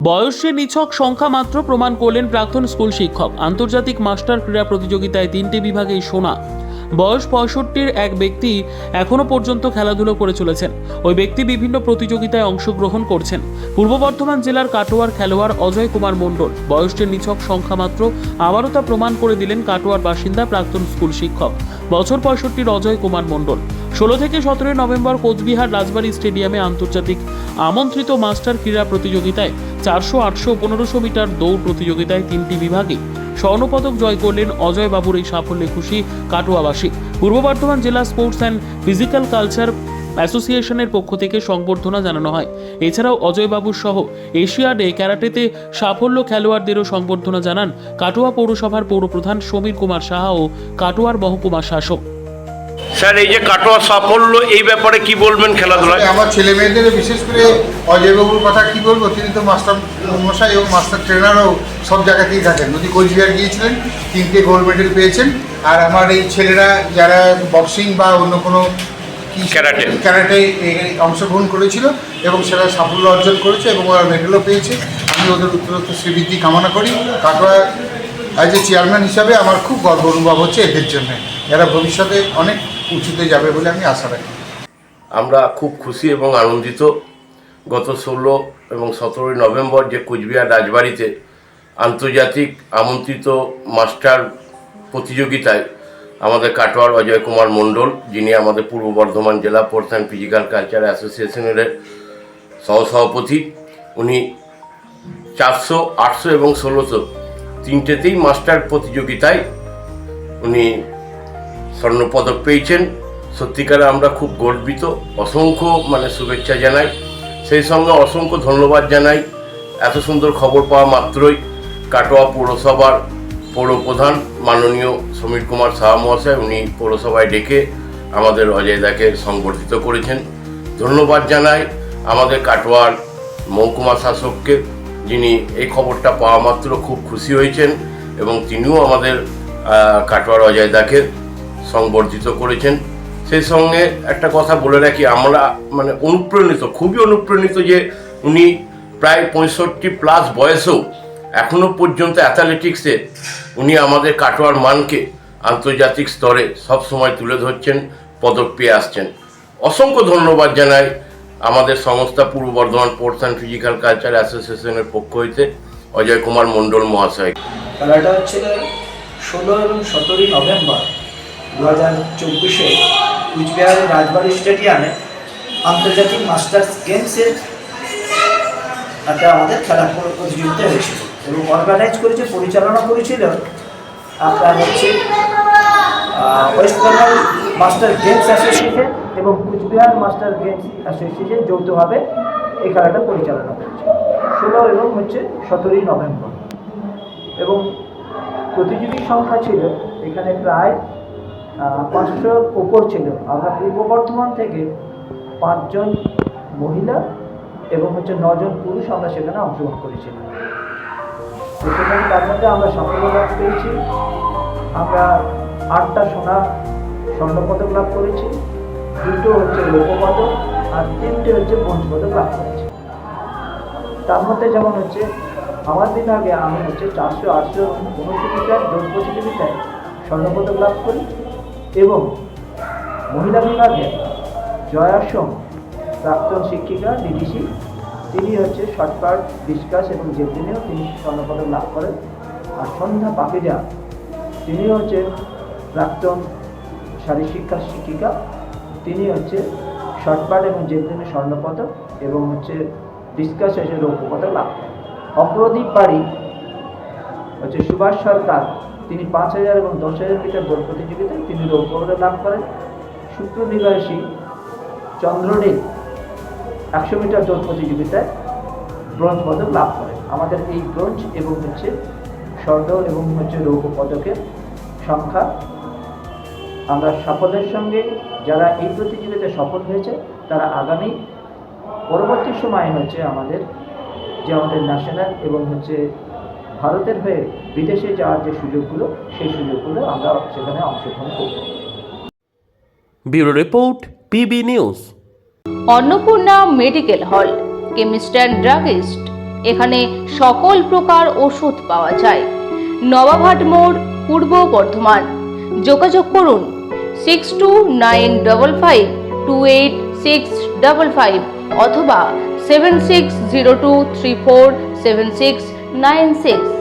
বয়সে নিছক সংখ্যা মাত্র প্রমাণ করলেন প্রাক্তন স্কুল শিক্ষক। আন্তর্জাতিক মাস্টার ক্রীড়া প্রতিযোগিতায় 3টে বিভাগেই সোনা। বয়স 65-র এক ব্যক্তি এখনো পর্যন্ত খেলাধুলো করে চলেছেন। ওই ব্যক্তি বিভিন্ন প্রতিযোগিতায় অংশগ্রহণ করছেন। পূর্ব বর্ধমান জেলার কাটোয়ার খেলোয়াড় অজয় কুমার মণ্ডল বয়সের নিছক সংখ্যা মাত্র, আবারও তা প্রমাণ করে দিলেন কাটোয়ার বাসিন্দা প্রাক্তন স্কুল শিক্ষক। বছর 65-র অজয় কুমার মণ্ডল 16 থেকে 17 নভেম্বর কোচবিহার রাজবাড়ী স্টেডিয়ামে আন্তর্জাতিক আমন্ত্রিত মাস্টার ক্রীড়া প্রতিযোগিতায় 400, 800, 1500 মিটার দৌড় প্রতিযোগিতায় 3টি বিভাগে স্বর্ণপদক জয় করলেন অজয় বাবুর। এই সাফল্যে খুশি কাটোয়াবাসী। পূর্ব বর্ধমান জেলা স্পোর্টস অ্যান্ড ফিজিক্যাল কালচার অ্যাসোসিয়েশনের পক্ষ থেকে সংবর্ধনা জানানো হয়। এছাড়াও অজয় বাবুর সহ এশিয়াডে ক্যারাটেতে সাফল্য খেলোয়াড়দেরও সংবর্ধনা জানান কাটোয়া পৌরসভার পৌরপ্রধান সমীর কুমার সাহা ও কাটোয়ার মহকুমা শাসক। স্যার, এই যে কাটোয়া সাফল্য, এই ব্যাপারে কি বলবেন খেলাধুলায়? আমার ছেলে মেয়েদের বিশেষ করে অজয়বাবুর কথা কি বলবো, তিনি তো মাস্টার মশাই এবং মাস্টার ট্রেনারও সব জায়গাতেই থাকেন। যদি কোচবিহার গিয়েছিলেন, 3টে গোল্ড মেডেল পেয়েছেন। আর আমার এই ছেলেরা যারা বক্সিং বা অন্য কোনো ক্যারাটে অংশগ্রহণ করেছিল এবং সেটা সাফল্য অর্জন করেছে এবং ওরা মেডেলও পেয়েছে। আমি ওদের উত্তরোত্তর শ্রীবৃদ্ধি কামনা করি। কাটোয়া অ্যাজ এ চেয়ারম্যান হিসাবে আমার খুব গর্ব অনুভব হচ্ছে এদের জন্য। এরা ভবিষ্যতে অনেক উঁচুতে যাবে বলে আমি আশা রাখি। আমরা খুব খুশি এবং আনন্দিত। গত 16 এবং 17 নভেম্বর যে কোচবিহার রাজবাড়িতে আন্তর্জাতিক আমন্ত্রিত মাস্টার প্রতিযোগিতায় আমাদের কাটোয়ার অজয় কুমার মণ্ডল, যিনি আমাদের পূর্ব বর্ধমান জেলা স্পোর্টস অ্যান্ড ফিজিক্যাল কালচার অ্যাসোসিয়েশনের সহসভাপতি, উনি 400, 800 এবং 1600 3টেতেই মাস্টার প্রতিযোগিতায় উনি স্বর্ণপদক পেয়েছেন। সত্যিকারে আমরা খুব গর্বিত। অসংখ্য শুভেচ্ছা জানাই, সেই সঙ্গে অসংখ্য ধন্যবাদ জানাই। এত সুন্দর খবর পাওয়া মাত্রই কাটোয়া পৌরসভার পৌরপ্রধান মাননীয় সমীর কুমার সাহা মহাশয়, উনি পৌরসভায় ডেকে আমাদের অজয়দাকে সংবর্ধিত করেছেন। ধন্যবাদ জানাই আমাদের কাটোয়ার মহকুমা শাসককে, যিনি এই খবরটা পাওয়া মাত্র খুব খুশি হয়েছেন এবং তিনিও আমাদের কাটোয়ার অজয়দাকে সংবর্ধিত করেছেন। সেই সঙ্গে একটা কথা বলে রাখি, আমরা অনুপ্রাণিত, খুবই অনুপ্রাণিত যে উনি প্রায় 65+ বয়সেও এখনো পর্যন্ত অ্যাথলেটিক্সে উনি আমাদের কাটোয়ার মানকে আন্তর্জাতিক স্তরে সব সময় তুলে ধরছেন, পদক পেয়ে আসছেন। অসংখ্য ধন্যবাদ জানাই আমাদের সংস্থা পূর্ব Bardhaman sports and physical culture অ্যাসোসিয়েশনের পক্ষ হইতে অজয় কুমার মণ্ডল মহাশয়। খেলাটা হচ্ছিল 16 এবং 17 নভেম্বর 2024-এ কুচবিহারের রাজবাড়ী স্টেডিয়ামে আন্তর্জাতিক মাস্টার্স গেমসের একটা আমাদের খেলা প্রতিযোগিতা হয়েছিল এবং অর্গানাইজ করেছে, পরিচালনা করেছিল আপনার হচ্ছে West Bengal master games association এবং কুচবিহার মাস্টার গেমস অ্যাসোসিয়েশন যৌথভাবে এই খেলাটা পরিচালনা করেছে 16 এবং 17 নভেম্বর। এবং প্রতিযোগী সংখ্যা ছিল এখানে প্রায় 500-র উপর ছিল। আমরা পূর্ব বর্ধমান থেকে 5 জন মহিলা এবং 9 জন পুরুষ আমরা সেখানে অংশগ্রহণ করেছিলাম। প্রথমে তার মধ্যে আমরা সাফল্য লাভ পেয়েছি। আমরা 8টা স্বর্ণপদক লাভ করেছি, 2টো রৌপ্যপদক আর 3টে ব্রোঞ্জ পদক লাভ করেছি। তার মধ্যে যেমন আমার বিভাগে আমি 400, 800, 1500 মিটার দৌড় প্রতিযোগিতায় স্বর্ণপদক লাভ করি এবং মহিলা বিভাগে জয়া সোম, প্রাক্তন শিক্ষিকা ডিডিসি, তিনি শর্টপাট, ডিসকাস এবং জেভলিনেও তিনি স্বর্ণপদক লাভ করেন। আর সন্ধ্যা পাখিজা, তিনি প্রাক্তন শারীরশিক্ষা শিক্ষিকা, তিনি শর্টপাট এবং জেভলিনে স্বর্ণপদক এবং ডিসকাস রৌপ্য পদক লাভ করেন। অপ্রদীপ বাড়ি সুভাষ সরকার, তিনি 5000 এবং 10000 মিটার দৌড় প্রতিযোগিতায় তিনি রৌপ্য পদক লাভ করেন। সূত্র নিবাসী চন্দ্রদেব 100 মিটার দৌড় প্রতিযোগিতায় ব্রোঞ্জ পদক লাভ করেন। আমাদের এই ব্রোঞ্জ এবং স্বর্ণ এবং রৌপ্য পদকের সংখ্যা আমরা সাফল্যের সঙ্গে যারা এই প্রতিযোগিতায় সফল হয়েছে তারা আগামী পরবর্তী সময়ে আমাদের ন্যাশনাল এবং ভারতের হয়ে বিদেশে যাওয়ার যে সুযোগগুলো, সেই সুযোগগুলো আমরা সেখানে অংশগ্রহণ করব। Bureau report, PB news. Annapurna medical hall, chemist and druggist, এখানে সকল প্রকার ওষুধ পাওয়া যায়। নবাবহাট মোড়, পূর্ব বর্ধমান। যোগাযোগ করুন 6295528655 অথবা 7602347696।